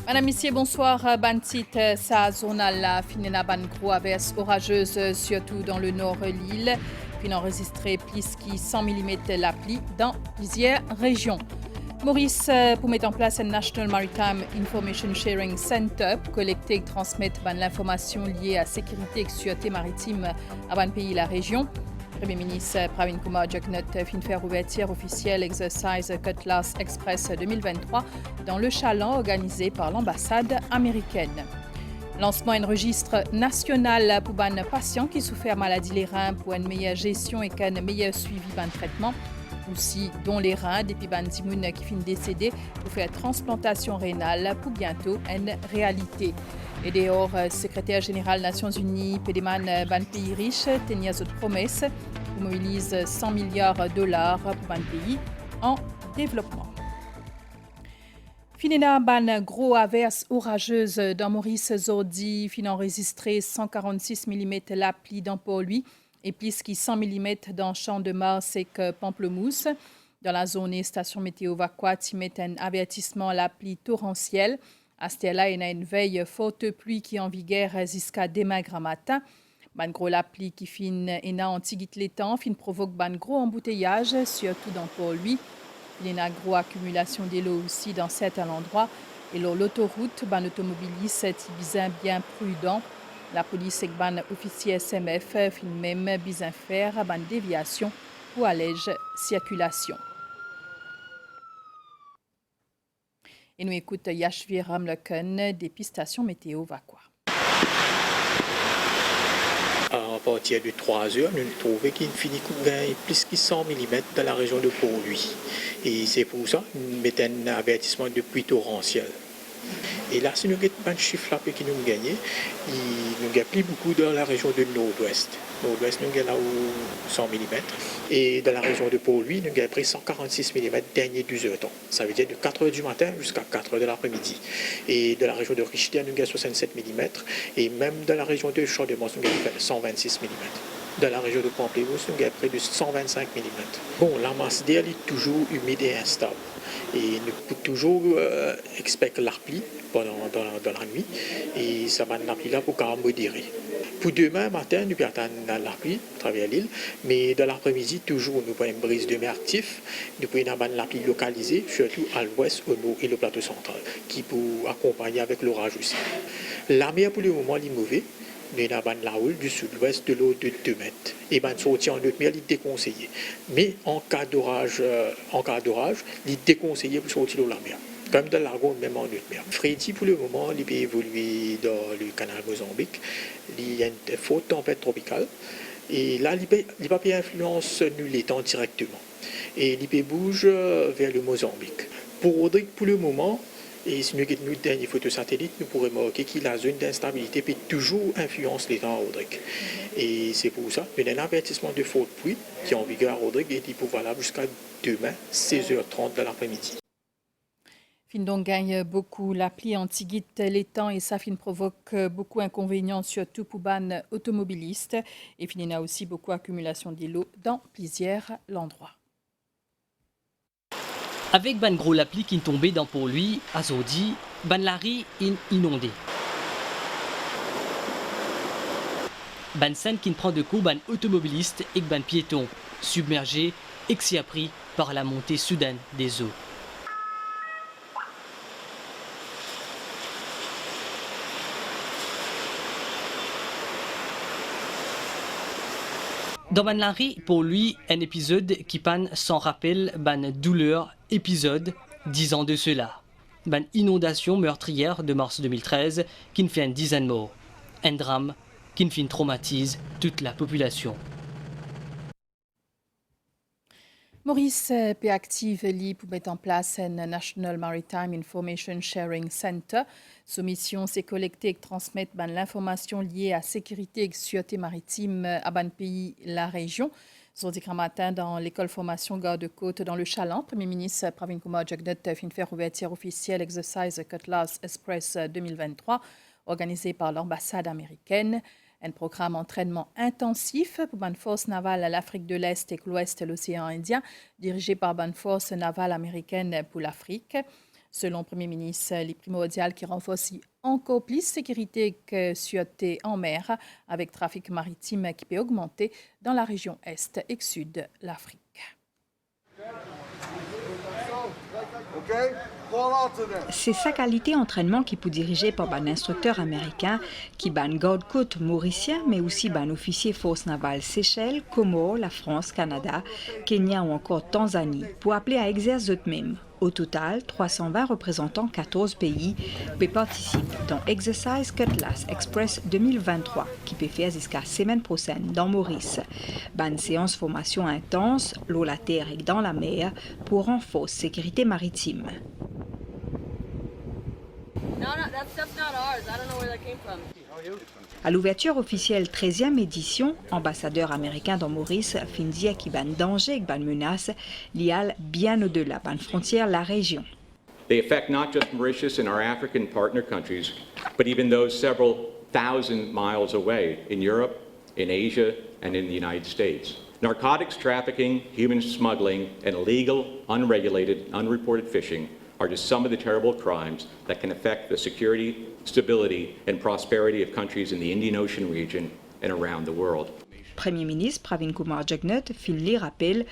Madame, Messieurs, bonsoir. Bantit, sa zonale, la finina ban gros averse orageuse, surtout dans le nord de l'île. Fin enregistré plus qui 100 mm la pluie dans plusieurs régions. Maurice, pour mettre en place un National Maritime Information Sharing Center pour collecter et transmettre l'information liée à sécurité et sûreté maritime à le pays et la région. Premier ministre Pravin Kumar Jagnat fin faire ouverture officielle Exercise Cutlass Express 2023 dans le chaland organisé par l'ambassade américaine. Lancement d'un registre national pour les patients qui souffrent de maladie les reins pour une meilleure gestion et un meilleur suivi de traitement. Aussi, dont les reins, depuis les qui finissent décédés pour faire transplantation rénale pour bientôt une réalité. Et dehors, secrétaire général des Nations Unies, Pédeman ban pays riche, tenir cette promesse pour mobiliser 100 milliards de dollars pour ban pays en développement. Finina ban gros averse orageuse dans Maurice Zordi, fin enregistré 146 mm la pluie dans Port-Louis et plus qui 100 mm dans Champ de Mars et Pamplemousse. Dans la zone station météo Vaquat, il met un avertissement la pluie torrentielle. À ce là, il y a une veille forte pluie qui est en vigueur jusqu'à demain grand matin. Ban gros la pluie qui fin et antigite les temps, fin provoque ban gros embouteillage, surtout dans Port-Louis. Il y a une gros accumulation d'eau aussi dans certains endroits. Et l'autoroute, ban automobiliste est bien prudent. La police et ban officier SMF fin même bien faire ban déviation pour alléger circulation. Et nous écoutons Yashvir Ramleken des stations météo Vaquat. À partir de 3 heures, nous trouvons qu'il finit couvert plus de 100 mm dans la région de Port-Louis. Et c'est pour ça que nous mettons un avertissement de pluie torrentielle. Et là, si nous avons un chiffre qui nous gagne, nous avons plus beaucoup dans la région de Nord-Ouest. Nord-Ouest, nous avons là où 100 mm. Et dans la région de Port-Louis, nous avons pris 146 mm dernier 12 heures temps. Ça veut dire de 4 heures du matin jusqu'à 4 heures de l'après-midi. Et dans la région de Richter, nous avons 67 mm. Et même dans la région de Champ-de-Mars, nous avons fait 126 mm. Dans la région de Pamplemousse, nous avons près de 125 mm. Bon, la masse d'air est toujours humide et instable. Et nous pouvons toujours expecter la pluie dans la nuit. Et ça va la pluie là pour quand même modérer. Pour demain matin, nous pouvons attendre la pluie à travers l'île. Mais dans l'après-midi, toujours, nous pouvons une brise de mer actif. Nous pouvons avoir la pluie localisée, surtout à l'ouest, au nord et le plateau central, qui peut accompagner avec l'orage aussi. La mer, pour le moment, est mauvaise. Nous avons la houle du sud-ouest de l'eau de 2 mètres. Et bien, sortir en haute mer, il est déconseillé. Mais en cas d'orage, il est déconseillé pour sortir de la mer. Comme dans l'argon, même en haute mer. Freddy, pour le moment, il peut évoluer dans le canal Mozambique. Il y a une forte tempête tropicale. Et là, il n'a pas influence nulle étant directement. Et il peut bouger vers le Mozambique. Pour Rodrigue, pour le moment, et si nous avons une dernière photo satellite, nous pourrons remarquer que la zone d'instabilité peut toujours influencer les temps à Rodrigue. Et c'est pour ça qu'il y a un avertissement de forte pluie qui est en vigueur à Rodrigue et qui peut valable jusqu'à demain, 16h30 de l'après-midi. Fin donc gagne beaucoup la pluie antiguite les temps et ça fin provoque beaucoup d'inconvénients, surtout pour les automobilistes. Et fin il y a aussi beaucoup d'accumulation d'eau dans plusieurs endroits. Avec ban gros la pluie qui tombait dans pour lui, à Zodi, ban lari inondé. Ban scène qui prend de coup ban automobiliste et ban piéton, submergé et qui a pris par la montée soudaine des eaux. Dans Ban Larry, pour lui, un épisode qui panne sans rappel ban douleur, épisode 10 ans de cela. Ban inondation meurtrière de mars 2013 qui ne fait une dizaine de morts. Un drame qui ne traumatise toute la population. Maurice peut active pour mettre en place un National Maritime Information Sharing Center. Sa mission, c'est collecter et transmettre l'information liée à sécurité et sûreté maritime à ban pays la région. Aujourd'hui matin, dans l'école formation garde-côte dans le Chaland, Premier ministre Pravin Kumar Jagnat fin faire ouverture officielle Exercise Cutlass Express 2023, organisé par l'ambassade américaine. Un programme d'entraînement intensif pour une force navale à l'Afrique de l'Est et l'Ouest de l'océan Indien, dirigé par une force navale américaine pour l'Afrique. Selon le Premier ministre, il est primordial qui renforce encore plus sécurité que sûreté en mer, avec trafic maritime qui peut augmenter dans la région est et sud de l'Afrique. C'est sa qualité d'entraînement qui peut diriger par un instructeur américain qui ban garde-côte mauricien, mais aussi ban officier force navale Seychelles, Comores, la France, Canada, Kenya ou encore Tanzanie, pour appeler à exercer eux-mêmes. Au total, 320 représentants 14 pays participent dans Exercise Cutlass Express 2023, qui peut faire jusqu'à semaine prochaine dans Maurice. Ban séance formation intense, l'eau, la terre et dans la mer, pour renforcer sécurité maritime. À l'ouverture officielle 13e édition, ambassadeur américain dans Maurice fin dire qu'il y a un danger et une menace liée bien au-delà de la frontière de la région. They affect not just Mauritius and our African partner countries, but even those several thousand miles away in Europe, in Asia, and in the United States. Narcotics trafficking, human smuggling, and illegal, unregulated, unreported fishing are just some of the terrible crimes that can affect the security, stability, and prosperity of countries in the Indian Ocean region and around the world. Premier ministre Pravin Kumar Jugnauth Finley rappelle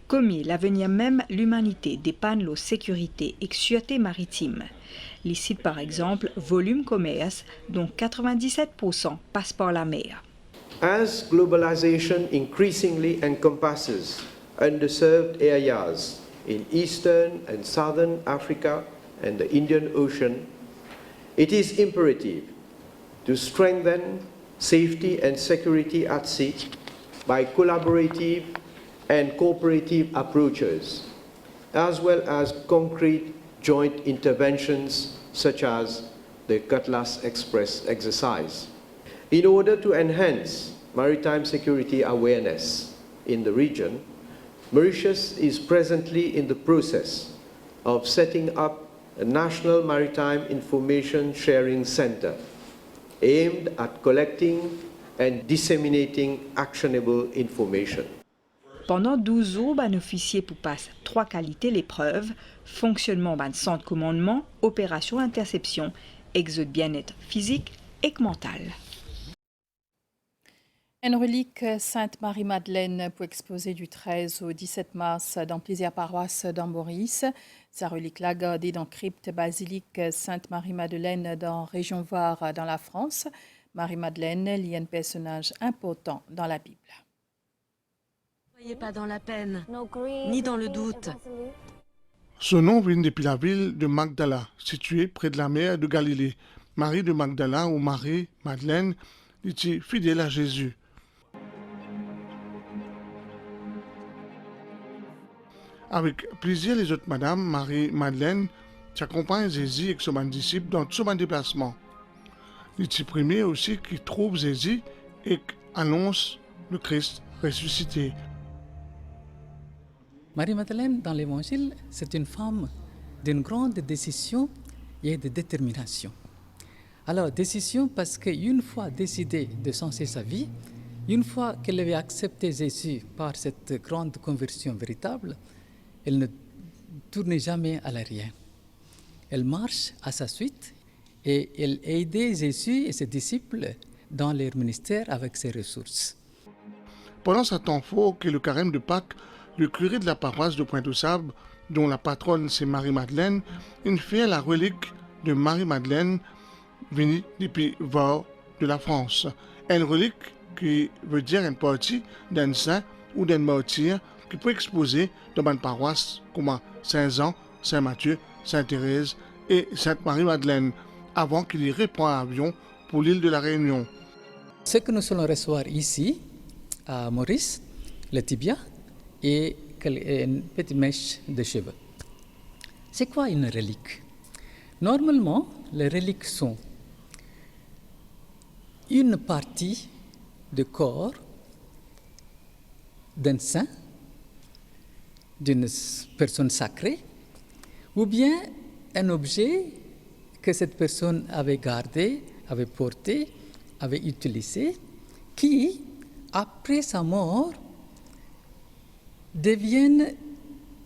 comment l'avenir même l'humanité dépanne la sécurité et sûreté maritime. Les sites par exemple volume commerce dont 97% passent par la mer. As globalization increasingly encompasses underserved areas in Eastern and Southern Africa and the Indian Ocean, it is imperative to strengthen safety and security at sea by collaborative and cooperative approaches, as well as concrete joint interventions such as the Cutlass Express exercise. In order to enhance maritime security awareness in the region, Mauritius is presently in the process of setting up a National Maritime Information Sharing Center aimed at collecting and disseminating actionable information. Pendant 12 jours, un officier pour passer 3 qualités l'épreuve, fonctionnement d'un centre commandement, opération interception, exode bien-être physique et mental. Une relique Sainte-Marie-Madeleine pour exposer du 13 au 17 mars dans plusieurs paroisses dans Maurice. Sa relique-là gardée dans crypte basilique Sainte-Marie-Madeleine dans région Var dans la France. Marie-Madeleine est un personnage important dans la Bible. Ne soyez pas dans la peine, ni dans le doute. Son nom vient depuis la ville de Magdala, située près de la mer de Galilée. Marie de Magdala ou Marie-Madeleine était fidèle à Jésus. Avec plaisir, les autres Madame Marie-Madeleine s'accompagnent Jésus et son disciple dans tout son déplacement. Il est premier aussi qui trouve Jésus et annonce le Christ ressuscité. Marie-Madeleine, dans l'Évangile, c'est une femme d'une grande décision et de détermination. Alors, décision parce qu'une fois décidée de changer sa vie, une fois qu'elle avait accepté Jésus par cette grande conversion véritable, elle ne tournait jamais à l'arrière. Elle marche à sa suite et elle aidait Jésus et ses disciples dans leur ministère avec ses ressources. Pendant ce temps fort qu'est le carême de Pâques, le curé de la paroisse de Pointe-aux-Sables, dont la patronne c'est Marie-Madeleine, il fait la relique de Marie-Madeleine venue depuis Var de la France. Une relique qui veut dire une partie d'un saint ou d'un martyr qui peut exposer dans une paroisse comme Saint-Jean, Saint-Matthieu, Sainte-Thérèse et Sainte-Marie-Madeleine avant qu'il y reprenne l'avion pour l'île de la Réunion. Ce que nous allons recevoir ici, à Maurice, le tibia et une petite mèche de cheveux. C'est quoi une relique? Normalement, les reliques sont une partie du corps d'un saint, d'une personne sacrée, ou bien un objet que cette personne avait gardé, avait porté, avait utilisé, qui, après sa mort, deviennent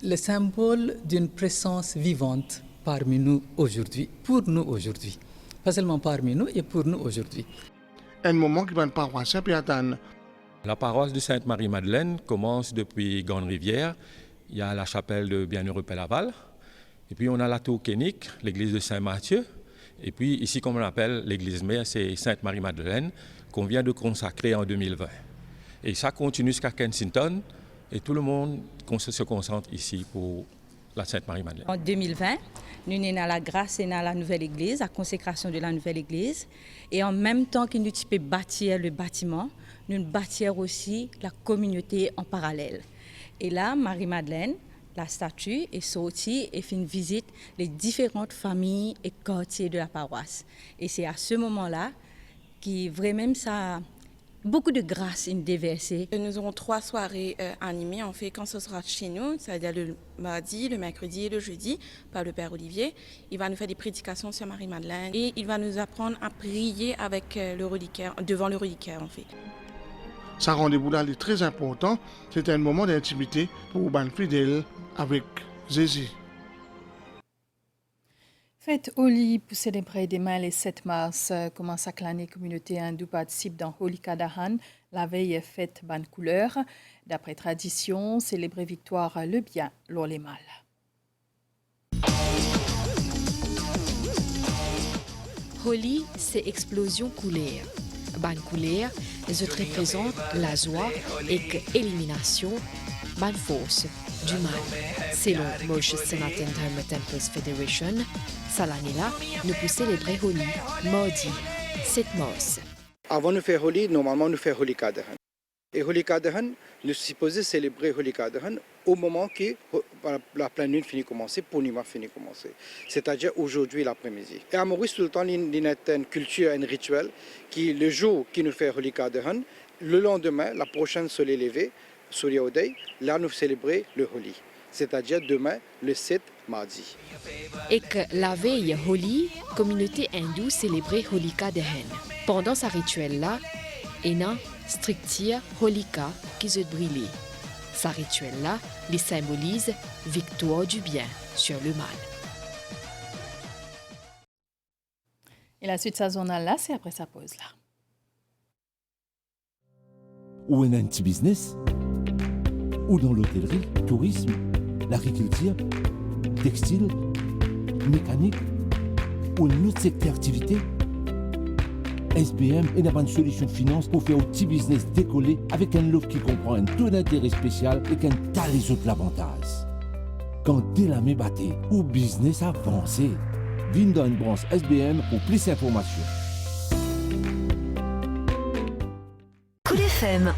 le symbole d'une présence vivante parmi nous aujourd'hui, pour nous aujourd'hui. Pas seulement parmi nous, et pour nous aujourd'hui. Un moment qui va une paroisse puis attendre. La paroisse de Sainte-Marie-Madeleine commence depuis Grande-Rivière. Il y a la chapelle de Bienheureux Pelaval. Et puis on a la tour Kénique, l'église de Saint-Mathieu. Et puis ici, comme on l'appelle, l'église mère, c'est Sainte-Marie-Madeleine, qu'on vient de consacrer en 2020. Et ça continue jusqu'à Kensington. Et tout le monde se concentre ici pour la Sainte-Marie-Madeleine. En 2020, nous sommes dans la grâce et dans la nouvelle église, la consécration de la nouvelle église. Et en même temps que nous pouvons bâtir le bâtiment, nous bâtir aussi la communauté en parallèle. Et là, Marie-Madeleine, la statue, est sortie et fait une visite les différentes familles et quartiers de la paroisse. Et c'est à ce moment-là qui vraiment ça... Beaucoup de grâce est déversée. Nous aurons 3 soirées animées, en fait, quand ce sera chez nous, c'est-à-dire le mardi, le mercredi et le jeudi, par le Père Olivier. Il va nous faire des prédications sur Marie-Madeleine et il va nous apprendre à prier avec le reliquaire, devant le reliquaire, en fait. Ce rendez-vous-là est très important. C'est un moment d'intimité pour les fidèles avec Jésus. Fête Holi pour célébrer demain le 7 mars commence à l'année communauté hindoue participe dans Holika Dahan. La veille est fête ban couleur. D'après tradition, célébrer victoire le bien, lors le mal. Holi, c'est explosion couleur. Ban couleur, je représente la joie et l'élimination, ban force du mal. Selon Mauritius Sanathan Dharma Temples Federation, cette année-là, nous pouvons célébrer Holi, mardi, 7 mars. Avant de faire Holi, normalement, nous faisons Holika Dahan. Et Holika Dahan, nous sommes supposés célébrer Holika Dahan au moment que la pleine lune finit de commencer, Purnima finit de commencer. C'est-à-dire aujourd'hui l'après-midi. Et à Maurice, tout le temps, il y a une culture, un rituel, qui le jour qui nous fait Holika Dahan, le lendemain, la prochaine soleil levé, Surya Uday, là nous célébrons le Holi, c'est-à-dire demain, le 7 mardi. Et que la veille Holi, communauté hindoue célébrait Holika Dahan. Pendant ce rituel-là, il y a strictia Holika qui se brûlait. Ce rituel-là, il symbolise victoire du bien sur le mal. Et la suite saisonnale là, c'est après sa pause là. Ou un petit business, ou dans l'hôtellerie, tourisme, l'agriculture, textile, mécanique, ou un autre secteur d'activité. SBM est une solution finance pour faire un petit business décoller avec un lot qui comprend un taux d'intérêt spécial et qu'un tas les autres l'avantage. Quand dès la mébaté ou business avancé, viens dans une branche SBM pour plus d'informations. Cool FM.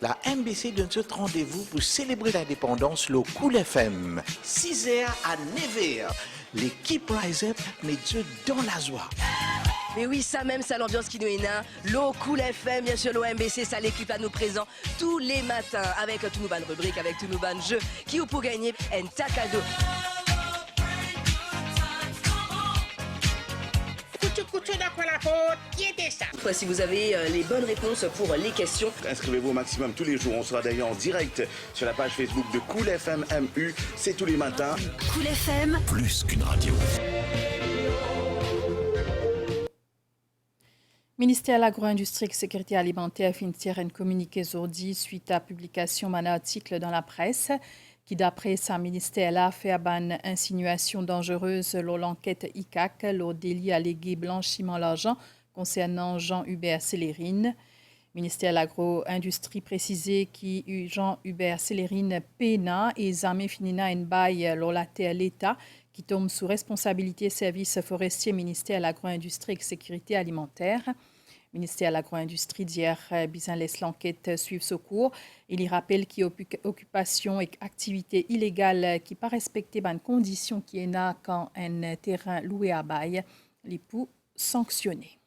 La MBC donne ce rendez-vous pour célébrer l'indépendance le Cool FM. 6h à 9h. L'équipe Rise Up met Dieu dans la joie. Mais oui, ça même, ça l'ambiance qui nous est là. L'eau Cool FM, bien sûr, l'OMBC, ça l'équipe à nous présent tous les matins avec tous nos bonnes rubriques, avec tous nos bonnes jeux qui vous pour gagner un tacado. Si vous avez les bonnes réponses pour les questions, inscrivez-vous au maximum tous les jours. On sera d'ailleurs en direct sur la page Facebook de Cool FM MU. C'est tous les matins. Cool FM, plus qu'une radio. Ministère de l'Agro-Industrie et Sécurité alimentaire finit un communiqué aujourd'hui suite à publication d'un article dans la presse qui, d'après sa ministère-là, fait une insinuation dangereuse lors de l'enquête ICAC, lors délit allégué blanchiment d'argent concernant Jean-Hubert Célérine. Le ministère de l'Agro-Industrie précisé que Jean-Hubert Célérine PENA et Zamé Finina en bail lors la terre l'État qui tombe sous responsabilité service forestier ministère de l'Agro-Industrie et Sécurité alimentaire. Le ministère de l'Agro-Industrie d'hier bien laisse l'enquête suivre ce cours. Il y rappelle qu'il y a occupation et activité illégale qui pas respecter les conditions qui est là quand un terrain loué à bail, les pour sanctionner.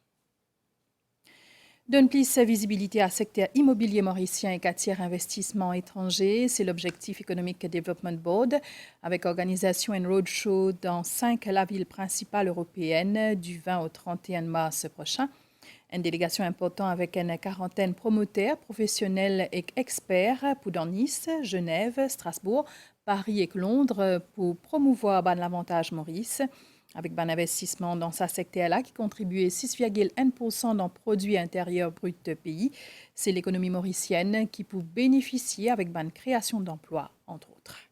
Donne plus visibilité à secteur immobilier mauricien et qu'attire investissement étranger. C'est l'objectif Economic Development Board avec organisation and roadshow dans 5 la ville principale européenne du 20 au 31 mars prochain. Une délégation importante avec une quarantaine promoteurs, professionnels et experts pour dans Nice, Genève, Strasbourg, Paris et Londres pour promouvoir l'avantage Maurice. Avec un investissement dans sa secteur-là qui contribuait 6,1% dans le produit intérieur brut du pays. C'est l'économie mauricienne qui peut bénéficier avec une création d'emplois, entre autres.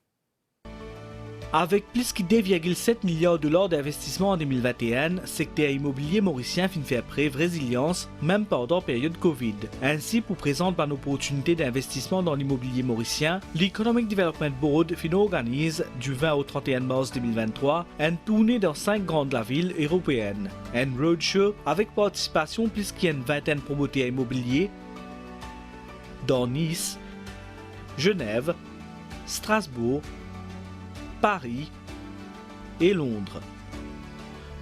Avec plus que 2,7 milliards de dollars d'investissement en 2021, le secteur immobilier mauricien fin faire preuve de résilience, même pendant la période Covid. Ainsi, pour présenter une opportunité d'investissement dans l'immobilier mauricien, l'Economic Development Board organise du 20 au 31 mars 2023 une tournée dans 5 grandes villes européennes. Un roadshow avec participation plus qu'une vingtaine de promoteurs immobiliers dans Nice, Genève, Strasbourg, Paris et Londres.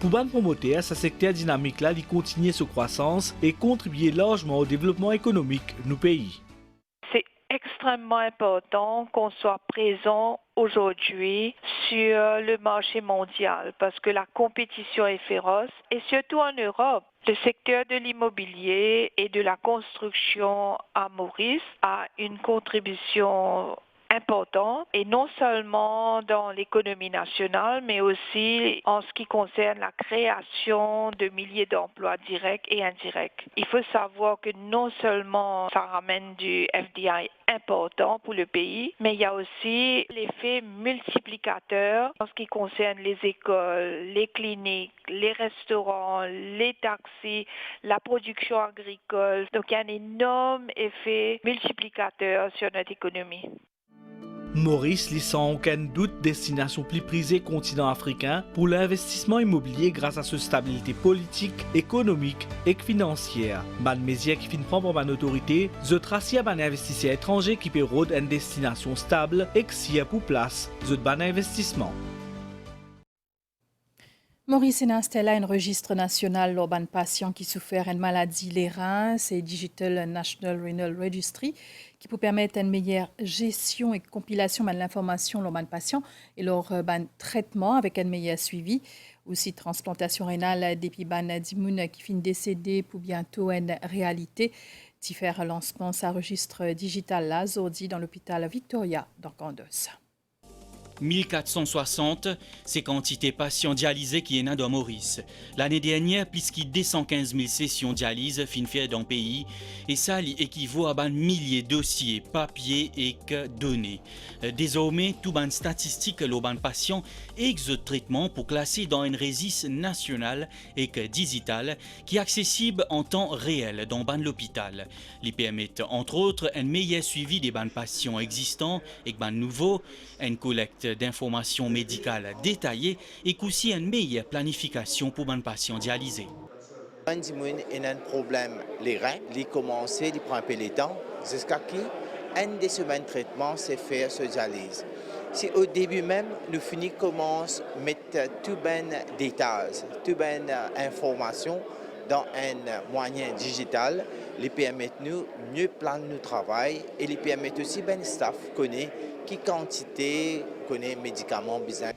Pour ban promoter, ce secteur dynamique-là, il continue sa croissance et contribuer largement au développement économique de nos pays. C'est extrêmement important qu'on soit présent aujourd'hui sur le marché mondial parce que la compétition est féroce et surtout en Europe. Le secteur de l'immobilier et de la construction à Maurice a une contribution important et non seulement dans l'économie nationale mais aussi en ce qui concerne la création de milliers d'emplois directs et indirects. Il faut savoir que non seulement ça ramène du FDI important pour le pays, mais il y a aussi l'effet multiplicateur en ce qui concerne les écoles, les cliniques, les restaurants, les taxis, la production agricole. Donc il y a un énorme effet multiplicateur sur notre économie. Maurice lit sans aucun doute destination plus prisée continent africain pour l'investissement immobilier grâce à sa stabilité politique, économique et financière. Ban Mézières qui finit prendre par autorité, the tracia ban investisseurs étrangers qui pérode une destination stable et qui pour place the ban investissement. Maurice a installé un registre national de patients qui souffrent d'une maladie les reins, c'est Digital National Renal Registry, qui peut permettre une meilleure gestion et compilation de l'information sur les patients et leur traitement avec un meilleur suivi. Aussi, transplantation rénale depuis Dimoun qui finit décédé pour bientôt une réalité. Différents lancements, ça registre digital là, aujourd'hui dans l'hôpital Victoria dans Candos. 1460, c'est quantité patients dialysés qui est né dans Maurice. L'année dernière, plus de 215 000 sessions dialyse fin fait dans le pays et ça équivaut à un millier de dossiers, papiers et données. Désormais, tout ban statistique le ban patient et de traitement pour classer dans une registre nationale et digital qui est accessible en temps réel dans ban l'hôpital. Les permet entre autres un meilleur suivi des ban patients existants et ban nouveaux, une collecte d'informations médicales détaillées et aussi une meilleure planification pour les patients dialysés. Quand Dimoun a un problème, les reins, il commence, il prend un peu de temps, jusqu'à qui, une des semaines de traitement, c'est faire ce dialyse. Si au début même, nous finissons commence à mettre tout ben détails, tout ben informations dans un moyen digital, les permet nous mieux planifier notre travail et les permet aussi ben staff connaît qui quantité connaît médicaments besoin.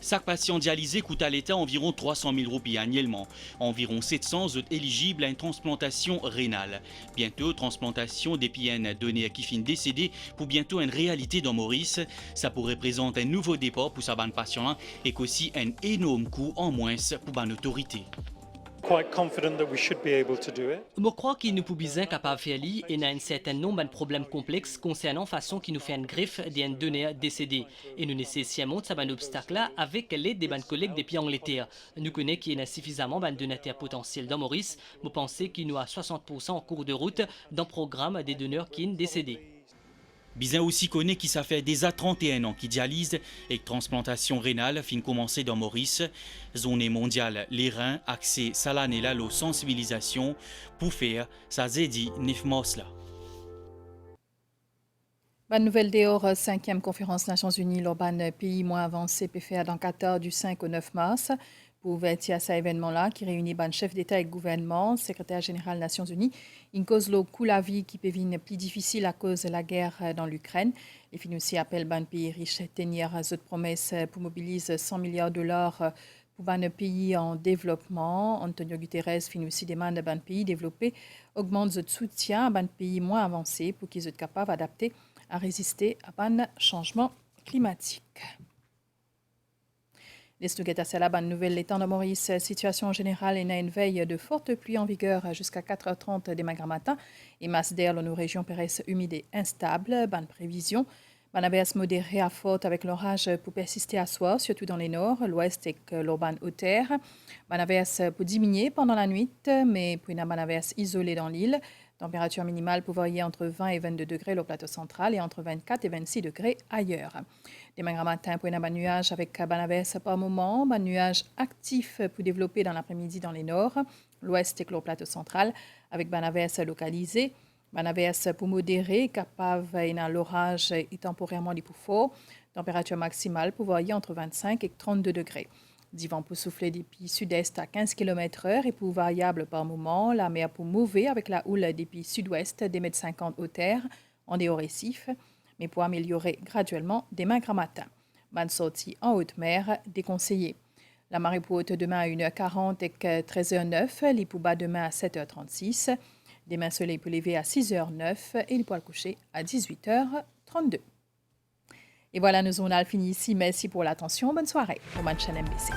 Chaque patient dialysé coûte à l'État environ 300 000 roupies annuellement. Environ 700 sont éligibles à une transplantation rénale. Bientôt, transplantation des PN donnés à qui finit décédé pour bientôt une réalité dans Maurice. Ça pourrait présenter un nouveau départ pour sa bonne patient et aussi un énorme coût en moins pour une autorité. Je crois qu'il nous peut bien capable de faire et il y a un certain nombre de problèmes complexes concernant la façon qui nous fait une greffe d'un donneur décédé. Et nous nécessitons ce obstacle-là avec l'aide des collègues depuis Angleterre. Nous connaissons qu'il y a suffisamment de donateurs potentiels dans Maurice. Vous pensez qu'il nous a 60% en cours de route dans le programme des donneurs qui sont décédés. Bizin aussi connaît qui ça fait déjà 31 ans qui dialyse et que transplantation rénale fin commencer dans Maurice. Zone mondiale les reins, accès salane la sensibilisation pour faire ça zédi 9 mois là. Bonne nouvelle dehors, 5e conférence des Nations Unies, l'urban pays moins avancé PFA dans Qatar du 5 au 9 mars. Pour ouvrir à cet événement-là, qui réunit le chef d'État et gouvernement, secrétaire général des Nations Unies, une cause le coût la vie qui peut venir plus difficile à cause de la guerre dans l'Ukraine. Les financiers appellent le pays riche tenir cette promesse pour mobiliser 100 milliards de dollars pour un pays en développement. Antonio Guterres finit demande à un pays développé augmente le soutien à un pays moins avancé pour qu'ils soient capables d'adapter à résister à un changement climatique. Les Stouguettes à la bonne nouvelle, les temps de Maurice, situation générale et une veille de fortes pluies en vigueur jusqu'à 4h30 demain matin et masse d'air dans nos régions paraissent humides et instables. Bonne prévision. Bonne averse modérée à forte avec l'orage pour persister à soir, surtout dans les nord, l'ouest et l'urban haute-terre. Bonne averse pour diminuer pendant la nuit, mais pour une bonne averse isolée dans l'île. Température minimale pour varier entre 20 et 22 degrés au plateau central et entre 24 et 26 degrés ailleurs. Demain matin, pour un nuage avec bonne averse par moment, bon nuage actif pour développer dans l'après-midi dans les nord, l'ouest et le plateau central avec bonne averse localisée. Bonne averse pour modérée, capable dans l'orage et temporairement des plus forts. Température maximale pour varier entre 25 et 32 degrés. Du vent pour souffler des pays sud-est à 15 km/h et pour variable par moment. La mer pour mouver avec la houle des pays sud-ouest des mètres 50 haute-terre en des hauts récifs, mais pour améliorer graduellement demain matin. Bonne sortie en haute mer déconseillée. La marée pour haute demain à 1h40 et 13h09, les pour bas demain à 7h36. Demain soleil pour lever à 6h09 et les poils coucher à 18h32. Et voilà, nous avons fini ici. Merci pour l'attention. Bonne soirée au match NMBC.